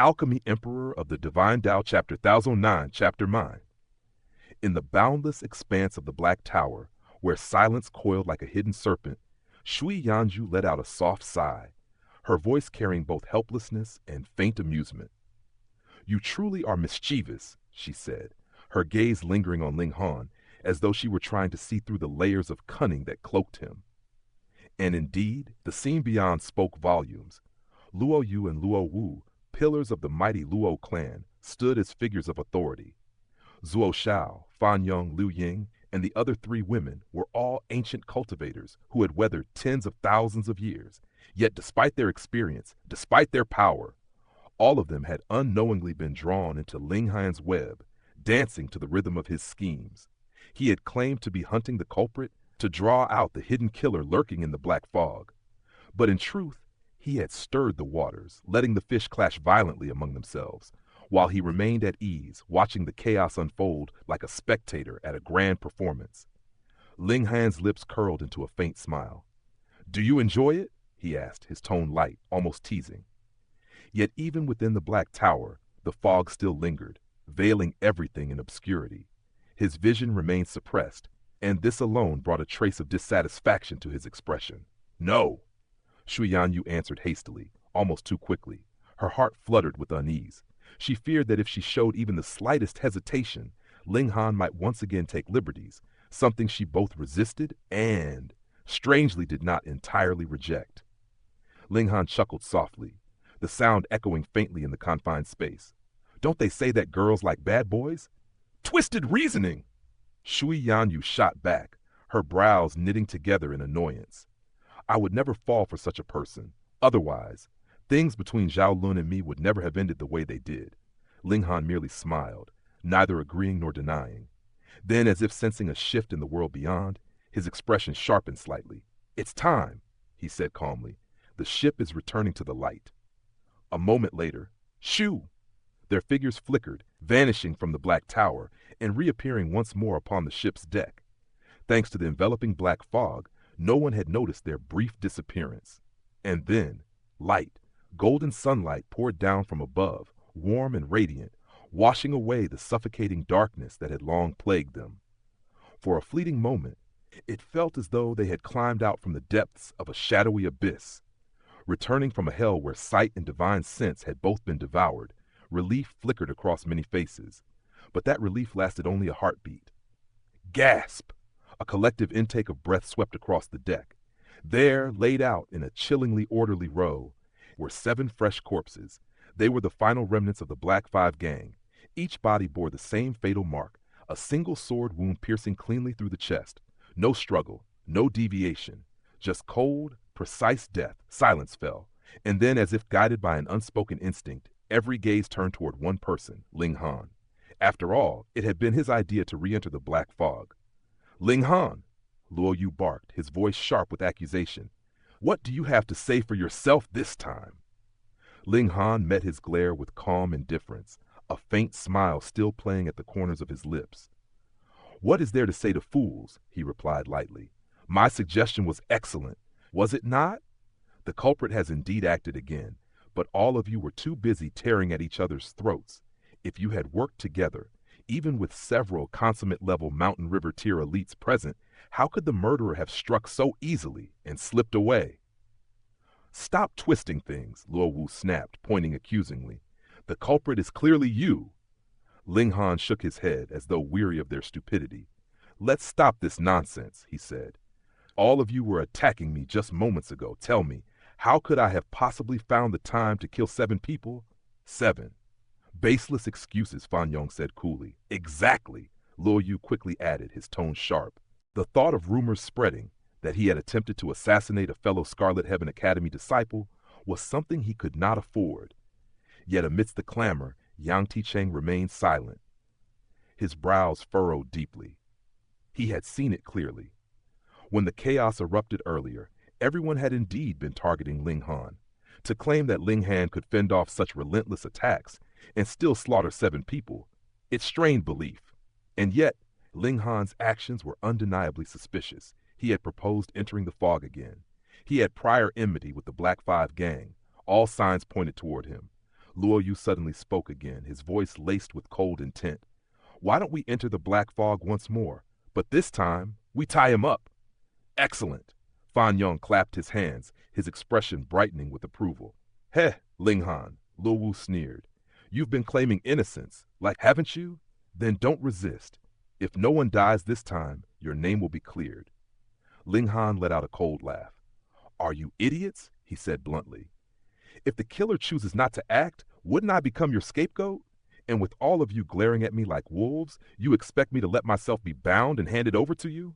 Alchemy Emperor of the Divine Dao Chapter 1009, Chapter Mine. In the boundless expanse of the Black Tower, where silence coiled like a hidden serpent, Shui Yanju let out a soft sigh, her voice carrying both helplessness and faint amusement. "You truly are mischievous," she said, her gaze lingering on Ling Han, as though she were trying to see through the layers of cunning that cloaked him. And indeed, the scene beyond spoke volumes. Luo Yu and Luo Wu, pillars of the mighty Luo clan, stood as figures of authority. Zuo Shao, Fan Yong, Liu Ying, and the other three women were all ancient cultivators who had weathered tens of thousands of years. Yet despite their experience, despite their power, all of them had unknowingly been drawn into Ling Han's web, dancing to the rhythm of his schemes. He had claimed to be hunting the culprit, to draw out the hidden killer lurking in the black fog. But in truth, he had stirred the waters, letting the fish clash violently among themselves, while he remained at ease, watching the chaos unfold like a spectator at a grand performance. Ling Han's lips curled into a faint smile. "Do you enjoy it?" he asked, his tone light, almost teasing. Yet even within the Black Tower, the fog still lingered, veiling everything in obscurity. His vision remained suppressed, and this alone brought a trace of dissatisfaction to his expression. "No!" Shui Yanyu answered hastily, almost too quickly. Her heart fluttered with unease. She feared that if she showed even the slightest hesitation, Ling Han might once again take liberties, something she both resisted and, strangely, did not entirely reject. Ling Han chuckled softly, the sound echoing faintly in the confined space. "Don't they say that girls like bad boys? Twisted reasoning!" Shui Yanyu shot back, her brows knitting together in annoyance. "I would never fall for such a person. Otherwise, things between Zhao Lun and me would never have ended the way they did." Ling Han merely smiled, neither agreeing nor denying. Then, as if sensing a shift in the world beyond, his expression sharpened slightly. "It's time," he said calmly. "The ship is returning to the light." A moment later, shoo! Their figures flickered, vanishing from the Black Tower and reappearing once more upon the ship's deck. Thanks to the enveloping black fog, no one had noticed their brief disappearance. And then, light, golden sunlight poured down from above, warm and radiant, washing away the suffocating darkness that had long plagued them. For a fleeting moment, it felt as though they had climbed out from the depths of a shadowy abyss. Returning from a hell where sight and divine sense had both been devoured, relief flickered across many faces. But that relief lasted only a heartbeat. Gasp! A collective intake of breath swept across the deck. There, laid out in a chillingly orderly row, were 7 fresh corpses. They were the final remnants of the Black Five gang. Each body bore the same fatal mark, a single sword wound piercing cleanly through the chest. No struggle, no deviation, just cold, precise death. Silence fell, and then, as if guided by an unspoken instinct, every gaze turned toward one person, Ling Han. After all, it had been his idea to re-enter the black fog. "Ling Han!" Luo Yu barked, his voice sharp with accusation. "What do you have to say for yourself this time?" Ling Han met his glare with calm indifference, a faint smile still playing at the corners of his lips. "What is there to say to fools?" he replied lightly. "My suggestion was excellent, was it not? The culprit has indeed acted again, but all of you were too busy tearing at each other's throats. If you had worked together, even with several consummate-level Mountain River tier elites present, how could the murderer have struck so easily and slipped away?" "Stop twisting things," Luo Wu snapped, pointing accusingly. "The culprit is clearly you." Ling Han shook his head as though weary of their stupidity. "Let's stop this nonsense," he said. "All of you were attacking me just moments ago. Tell me, how could I have possibly found the time to kill 7 people? 7. "Baseless excuses," Fan Yong said coolly. "Exactly," Luo Yu quickly added, his tone sharp. The thought of rumors spreading that he had attempted to assassinate a fellow Scarlet Heaven Academy disciple was something he could not afford. Yet amidst the clamor, Yang Ticheng remained silent. His brows furrowed deeply. He had seen it clearly. When the chaos erupted earlier, everyone had indeed been targeting Ling Han. To claim that Ling Han could fend off such relentless attacks and still slaughter 7 people, it strained belief. And yet, Ling Han's actions were undeniably suspicious. He had proposed entering the fog again. He had prior enmity with the Black Five gang. All signs pointed toward him. Luo Yu suddenly spoke again, his voice laced with cold intent. Why don't we enter the black fog once more? But this time, we tie him up. Excellent. Fan Yong clapped his hands, his expression brightening with approval. Heh, Ling Han, Luo Wu sneered. You've been claiming innocence, haven't you? Then don't resist. If no one dies this time, your name will be cleared. Ling Han let out a cold laugh. Are you idiots? He said bluntly. If the killer chooses not to act, wouldn't I become your scapegoat? And with all of you glaring at me like wolves, you expect me to let myself be bound and handed over to you?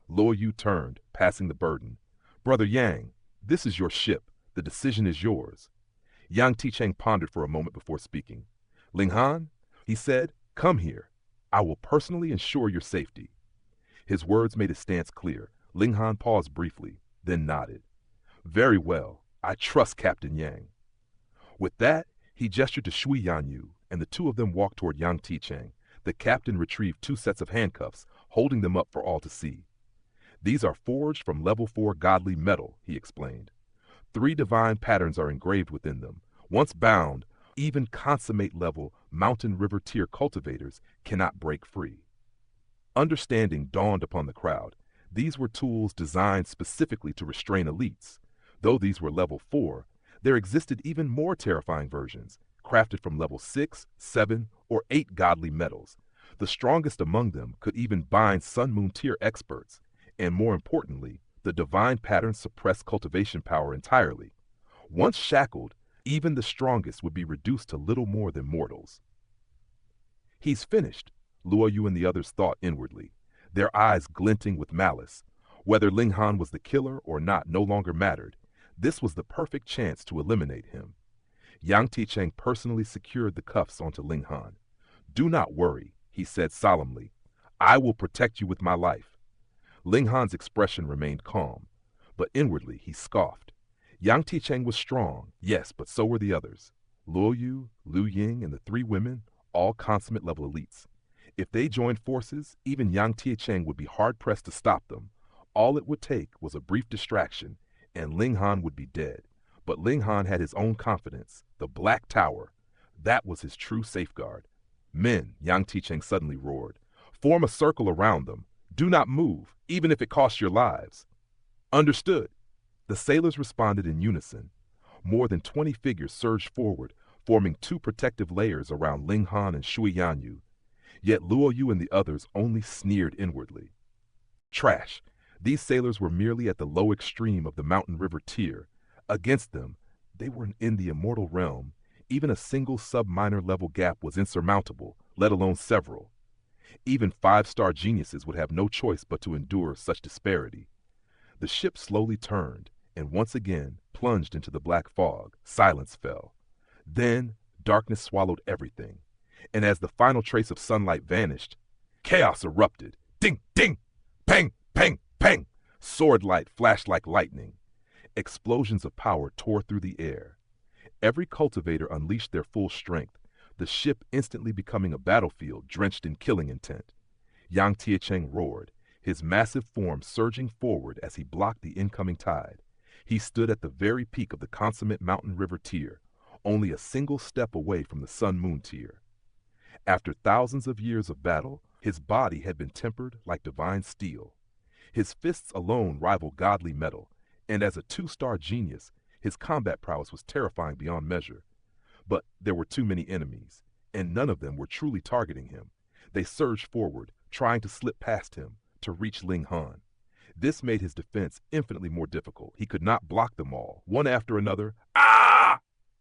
Luo Yu turned, passing the burden. Brother Yang, this is your ship. The decision is yours. Yang Ticheng pondered for a moment before speaking. Ling Han, he said, come here. I will personally ensure your safety. His words made his stance clear. Ling Han paused briefly, then nodded. Very well. I trust Captain Yang. With that, he gestured to Shui Yanyu, and the two of them walked toward Yang Ticheng. The captain retrieved 2 sets of handcuffs, holding them up for all to see. These are forged from level 4 godly metal, he explained. 3 divine patterns are engraved within them. Once bound, even consummate level mountain river tier cultivators cannot break free. Understanding dawned upon the crowd. These were tools designed specifically to restrain elites. Though these were level 4, there existed even more terrifying versions, crafted from level 6, 7, or 8 godly metals. The strongest among them could even bind Sun Moon tier experts, and more importantly, the divine patterns suppress cultivation power entirely. Once shackled, even the strongest would be reduced to little more than mortals. He's finished, Luo Yu and the others thought inwardly, their eyes glinting with malice. Whether Ling Han was the killer or not no longer mattered. This was the perfect chance to eliminate him. Yang Ticheng personally secured the cuffs onto Ling Han. Do not worry, he said solemnly. I will protect you with my life. Ling Han's expression remained calm, but inwardly he scoffed. Yang Ticheng was strong, yes, but so were the others. Luo Yu, Liu Ying, and the 3 women, all consummate level elites. If they joined forces, even Yang Ticheng would be hard-pressed to stop them. All it would take was a brief distraction, and Ling Han would be dead. But Ling Han had his own confidence, the Black Tower. That was his true safeguard. Men, Yang Ticheng suddenly roared. Form a circle around them. Do not move, even if it costs your lives. Understood. The sailors responded in unison. More than 20 figures surged forward, forming 2 protective layers around Ling Han and Shui Yanyu. Yet Luo Yu and the others only sneered inwardly. Trash. These sailors were merely at the low extreme of the mountain river tier. Against them, they were in the immortal realm. Even a single sub-minor level gap was insurmountable, let alone several. Even 5-star geniuses would have no choice but to endure such disparity. The ship slowly turned, and once again plunged into the black fog. Silence fell. Then darkness swallowed everything, and as the final trace of sunlight vanished, chaos erupted. Ding, ding, pang, pang, pang. Sword light flashed like lightning. Explosions of power tore through the air. Every cultivator unleashed their full strength, the ship instantly becoming a battlefield drenched in killing intent. Yang Ticheng roared, his massive form surging forward as he blocked the incoming tide. He stood at the very peak of the consummate mountain river tier, only a single step away from the Sun Moon tier. After thousands of years of battle, his body had been tempered like divine steel. His fists alone rivaled godly metal, and as a 2-star genius, his combat prowess was terrifying beyond measure. But there were too many enemies, and none of them were truly targeting him. They surged forward, trying to slip past him, to reach Ling Han. This made his defense infinitely more difficult. He could not block them all. One after another, "Ah!"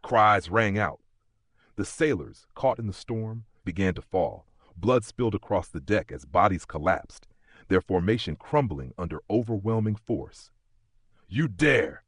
cries rang out. The sailors, caught in the storm, began to fall. Blood spilled across the deck as bodies collapsed, their formation crumbling under overwhelming force. You dare!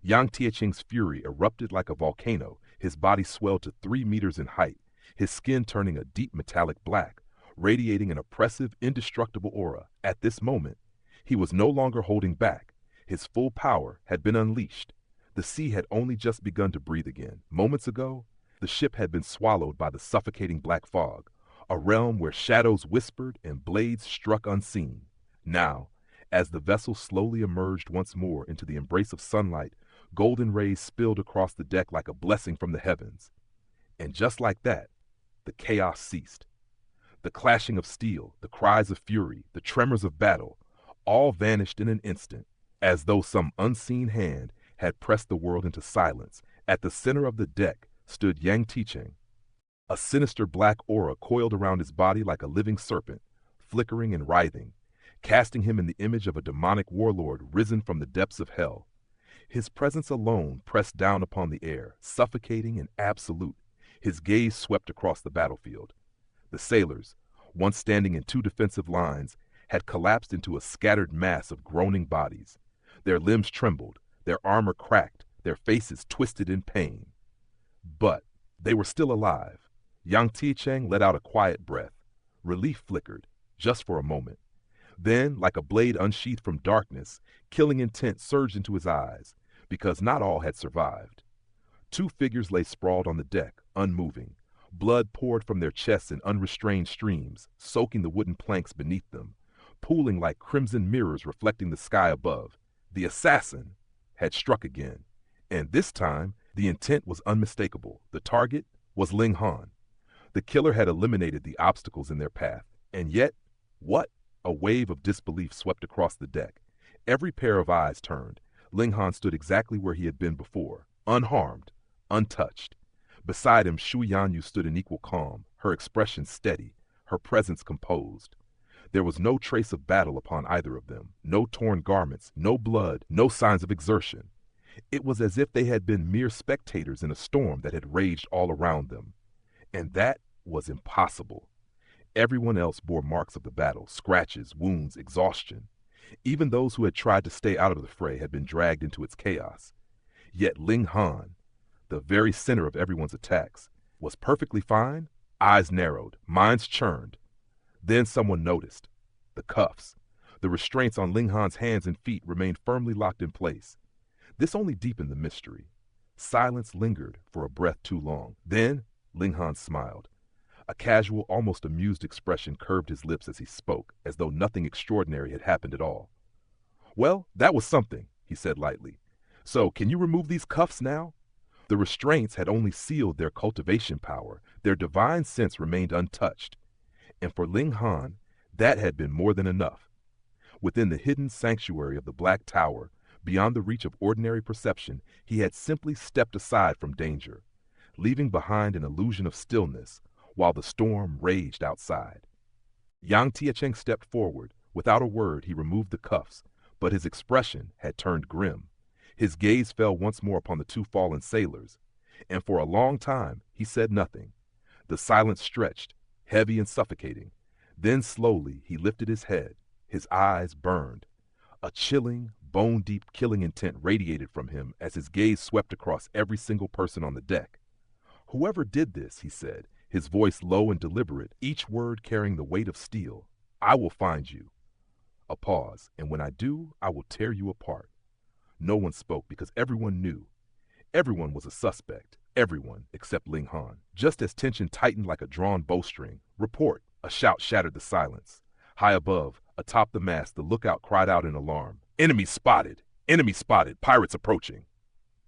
Yang Tiecheng's fury erupted like a volcano. His body swelled to 3 meters in height, his skin turning a deep metallic black, radiating an oppressive, indestructible aura. At this moment, he was no longer holding back. His full power had been unleashed. The sea had only just begun to breathe again. Moments ago, the ship had been swallowed by the suffocating black fog, a realm where shadows whispered and blades struck unseen. Now, as the vessel slowly emerged once more into the embrace of sunlight, golden rays spilled across the deck like a blessing from the heavens. And just like that, the chaos ceased. The clashing of steel, the cries of fury, the tremors of battle, all vanished in an instant, as though some unseen hand had pressed the world into silence. At the center of the deck stood Yang Ticheng. A sinister black aura coiled around his body like a living serpent, flickering and writhing, casting him in the image of a demonic warlord risen from the depths of hell. His presence alone pressed down upon the air, suffocating and absolute. His gaze swept across the battlefield. The sailors, once standing in two defensive lines, had collapsed into a scattered mass of groaning bodies. Their limbs trembled, their armor cracked, their faces twisted in pain. But they were still alive. Yang Ticheng let out a quiet breath. Relief flickered, just for a moment. Then, like a blade unsheathed from darkness, killing intent surged into his eyes, because not all had survived. Two figures lay sprawled on the deck, unmoving. Blood poured from their chests in unrestrained streams, soaking the wooden planks beneath them, pooling like crimson mirrors reflecting the sky above. The assassin had struck again, and this time the intent was unmistakable. The target was Ling Han. The killer had eliminated the obstacles in their path, and yet, what? A wave of disbelief swept across the deck. Every pair of eyes turned. Ling Han stood exactly where he had been before, unharmed, untouched. Beside him, Shu Yanyu stood in equal calm, her expression steady, her presence composed. There was no trace of battle upon either of them, no torn garments, no blood, no signs of exertion. It was as if they had been mere spectators in a storm that had raged all around them. And that was impossible. Everyone else bore marks of the battle, scratches, wounds, exhaustion. Even those who had tried to stay out of the fray had been dragged into its chaos. Yet Ling Han, the very center of everyone's attacks, was perfectly fine. Eyes narrowed, minds churned. Then someone noticed. The cuffs. The restraints on Ling Han's hands and feet remained firmly locked in place. This only deepened the mystery. Silence lingered for a breath too long. Then Ling Han smiled. A casual, almost amused expression curved his lips as he spoke, as though nothing extraordinary had happened at all. "Well, that was something," he said lightly. "So, can you remove these cuffs now?" The restraints had only sealed their cultivation power. Their divine sense remained untouched. And for Ling Han, that had been more than enough. Within the hidden sanctuary of the Black Tower, beyond the reach of ordinary perception, he had simply stepped aside from danger, leaving behind an illusion of stillness while the storm raged outside. Yang Tiecheng stepped forward. Without a word, he removed the cuffs, but his expression had turned grim. His gaze fell once more upon the two fallen sailors, and for a long time he said nothing. The silence stretched, heavy and suffocating. Then slowly he lifted his head. His eyes burned. A chilling, bone-deep killing intent radiated from him as his gaze swept across every single person on the deck. "Whoever did this," he said, his voice low and deliberate, each word carrying the weight of steel, "I will find you." A pause, "And when I do, I will tear you apart." No one spoke because everyone knew. Everyone was a suspect. Everyone except Ling Han. Just as tension tightened like a drawn bowstring, "Report!" A shout shattered the silence. High above, atop the mast, the lookout cried out in alarm. "Enemy spotted! Enemy spotted! Pirates approaching!"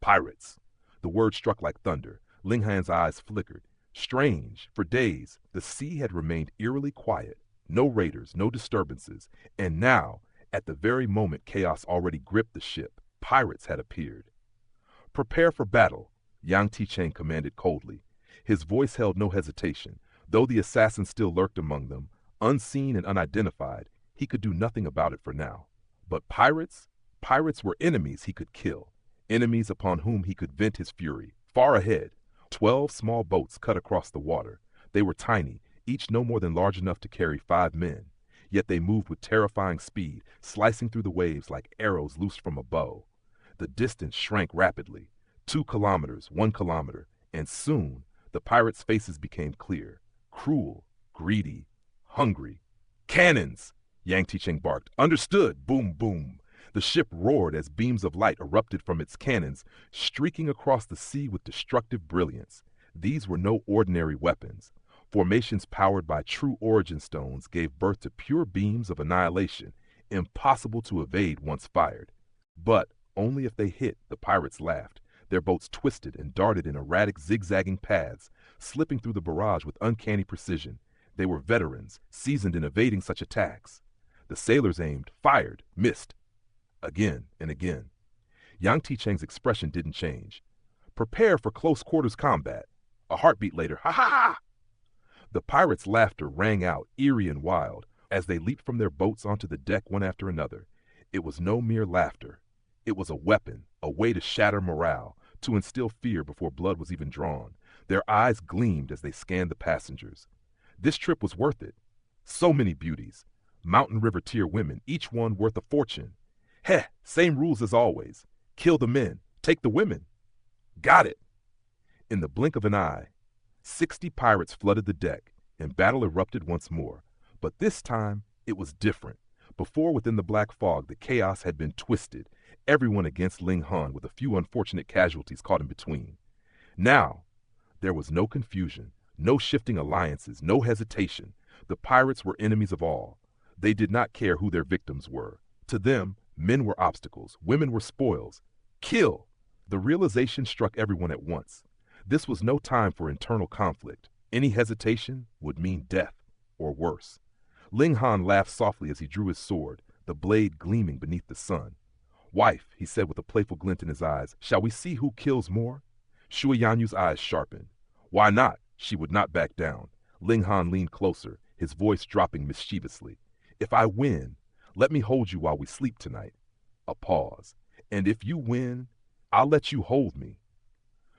Pirates! The word struck like thunder. Ling Han's eyes flickered. Strange, for days, the sea had remained eerily quiet. No raiders, no disturbances. And now, at the very moment chaos already gripped the ship, pirates had appeared. "Prepare for battle," Yang Ticheng commanded coldly. His voice held no hesitation. Though the assassin still lurked among them, unseen and unidentified, he could do nothing about it for now. But pirates? Pirates were enemies he could kill. Enemies upon whom he could vent his fury. Far ahead, 12 small boats cut across the water. They were tiny, each no more than large enough to carry 5 men. Yet they moved with terrifying speed, slicing through the waves like arrows loosed from a bow. The distance shrank rapidly. 2 kilometers, 1 kilometer, and soon the pirates' faces became clear. Cruel, greedy, hungry. "Cannons!" Yang Ticheng barked. "Understood!" Boom, boom. The ship roared as beams of light erupted from its cannons, streaking across the sea with destructive brilliance. These were no ordinary weapons. Formations powered by true origin stones gave birth to pure beams of annihilation, impossible to evade once fired. But only if they hit, the pirates laughed. Their boats twisted and darted in erratic, zigzagging paths, slipping through the barrage with uncanny precision. They were veterans, seasoned in evading such attacks. The sailors aimed, fired, missed. Again and again. Yang Ticheng's expression didn't change. Prepare for close quarters combat. A heartbeat later, ha ha ha! The pirates' laughter rang out, eerie and wild, as they leaped from their boats onto the deck one after another. It was no mere laughter. It was a weapon, a way to shatter morale, to instill fear before blood was even drawn. Their eyes gleamed as they scanned the passengers. This trip was worth it. So many beauties. Mountain River tier women, each one worth a fortune. Heh, same rules as always. Kill the men, take the women. Got it. In the blink of an eye, 60 pirates flooded the deck, and battle erupted once more. But this time, it was different. Before, within the black fog, the chaos had been twisted, everyone against Ling Han with a few unfortunate casualties caught in between. Now, there was no confusion, no shifting alliances, no hesitation. The pirates were enemies of all. They did not care who their victims were. To them, men were obstacles, women were spoils. Kill! The realization struck everyone at once. This was no time for internal conflict. Any hesitation would mean death, or worse. Ling Han laughed softly as he drew his sword, the blade gleaming beneath the sun. Wife, he said with a playful glint in his eyes, shall we see who kills more? Shui Yanyu's eyes sharpened. Why not? She would not back down. Ling Han leaned closer, his voice dropping mischievously. If I win, let me hold you while we sleep tonight. A pause. And if you win, I'll let you hold me.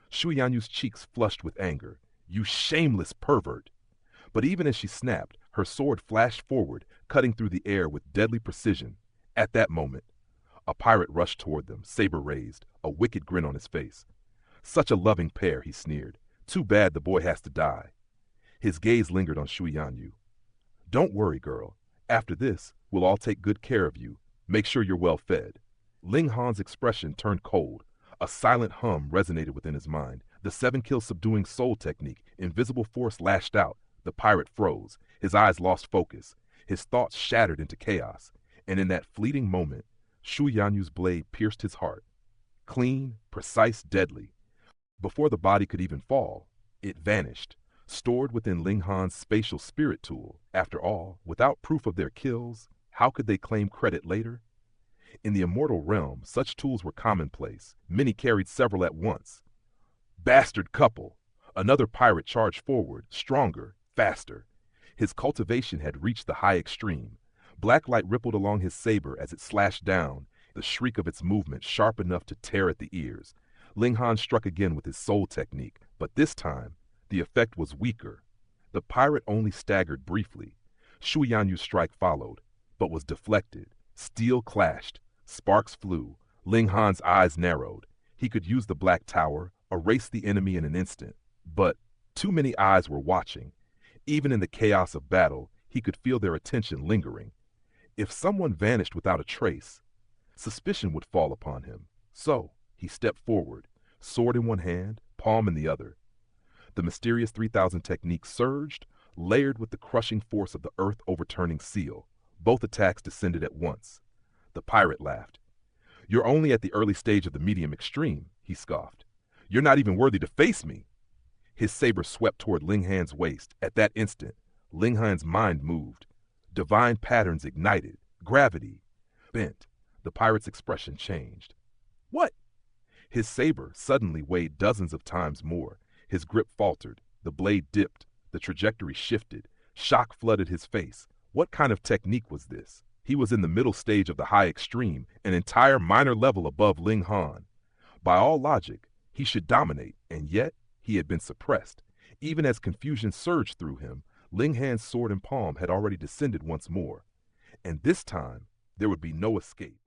Shui Yanyu's cheeks flushed with anger. You shameless pervert! But even as she snapped, her sword flashed forward, cutting through the air with deadly precision. At that moment, a pirate rushed toward them, saber raised, a wicked grin on his face. Such a loving pair, he sneered. Too bad the boy has to die. His gaze lingered on Shui Yanyu. Don't worry, girl. After this, we'll all take good care of you. Make sure you're well fed. Ling Han's expression turned cold. A silent hum resonated within his mind. The 7-kill subduing soul technique, invisible force lashed out. The pirate froze. His eyes lost focus. His thoughts shattered into chaos. And in that fleeting moment, Shui Yanyu's blade pierced his heart. Clean, precise, deadly. Before the body could even fall, it vanished, stored within Ling Han's spatial spirit tool. After all, without proof of their kills, how could they claim credit later? In the immortal realm, such tools were commonplace. Many carried several at once. Bastard couple! Another pirate charged forward, stronger, faster. His cultivation had reached the high extreme. Black light rippled along his saber as it slashed down, the shriek of its movement sharp enough to tear at the ears. Ling Han struck again with his soul technique, but this time, the effect was weaker. The pirate only staggered briefly. Shui Yanyu's strike followed, but was deflected. Steel clashed. Sparks flew. Ling Han's eyes narrowed. He could use the black tower, erase the enemy in an instant. But too many eyes were watching. Even in the chaos of battle, he could feel their attention lingering. If someone vanished without a trace, suspicion would fall upon him. So, he stepped forward, sword in one hand, palm in the other. The mysterious 3000 technique surged, layered with the crushing force of the earth overturning seal. Both attacks descended at once. The pirate laughed. You're only at the early stage of the medium extreme, he scoffed. You're not even worthy to face me. His saber swept toward Ling Han's waist. At that instant, Ling Han's mind moved. Divine patterns ignited. Gravity bent. The pirate's expression changed. What? His saber suddenly weighed dozens of times more. His grip faltered. The blade dipped. The trajectory shifted. Shock flooded his face. What kind of technique was this? He was in the middle stage of the high extreme, an entire minor level above Ling Han. By all logic, he should dominate, and yet he had been suppressed. Even as confusion surged through him, Ling Han's sword and palm had already descended once more. And this time, there would be no escape.